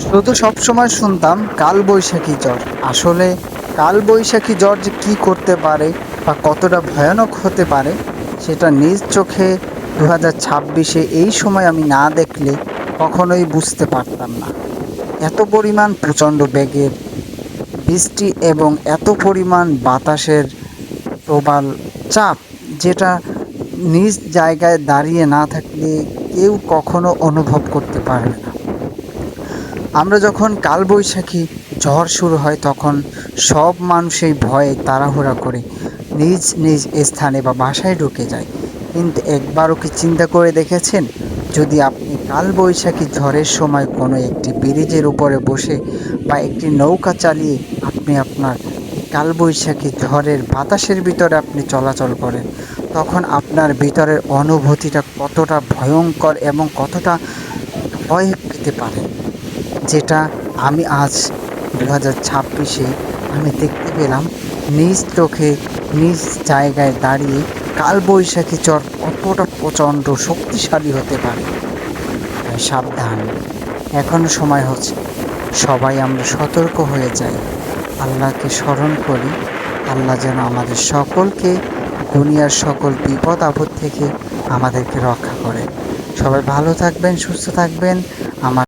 শুধু সবসময় শুনতাম কালবৈশাখী ঝড়। আসলে কালবৈশাখী ঝড় যে কী করতে পারে বা কতটা ভয়ানক হতে পারে সেটা নিজ চোখে ২০২৬-এ এই সময় আমি না দেখলে কখনোই বুঝতে পারতাম না। এত পরিমাণ প্রচণ্ড বেগের বৃষ্টি এবং এত পরিমাণ বাতাসের প্রবাল চাপ, যেটা নিজ জায়গায় দাঁড়িয়ে না থাকলে কেউ কখনো অনুভব করতে পারবে না। আমরা যখন কালবৈশাখী ঝড় শুরু হয় তখন সব মানুষই ভয়ে তাড়াহুড়া করে নিজ নিজ স্থানে বা বাসায় ঢুকে যায়। কিন্তু একবারও কি চিন্তা করে দেখেছেন, যদি আপনি কালবৈশাখী ঝড়ের সময় কোনো একটি ব্রিজের উপরে বসে বা একটি নৌকা চালিয়ে আপনি আপনার এই কালবৈশাখী ঝড়ের বাতাসের ভিতরে আপনি চলাচল করেন, তখন আপনার ভিতরের অনুভূতিটা কতটা ভয়ঙ্কর এবং কতটা ভয় পেতে পারেন, যেটা আমি আজ ২০২৬-এ আমি দেখতে পেলাম নিজ চোখে, নিজ জায়গায় দাঁড়িয়ে কালবৈশাখী ঝড় কতটা প্রচণ্ড শক্তিশালী হতে পারে। তাই সাবধান, এখনো সময় হচ্ছে। সবাই আমরা সতর্ক হয়ে যাই, আল্লাহকে স্মরণ করি। আল্লাহ যেন আমাদের সকলকে দুনিয়ার সকল বিপদ আপদ থেকে আমাদেরকে রক্ষা করেন। সবাই ভালো থাকবেন, সুস্থ থাকবেন।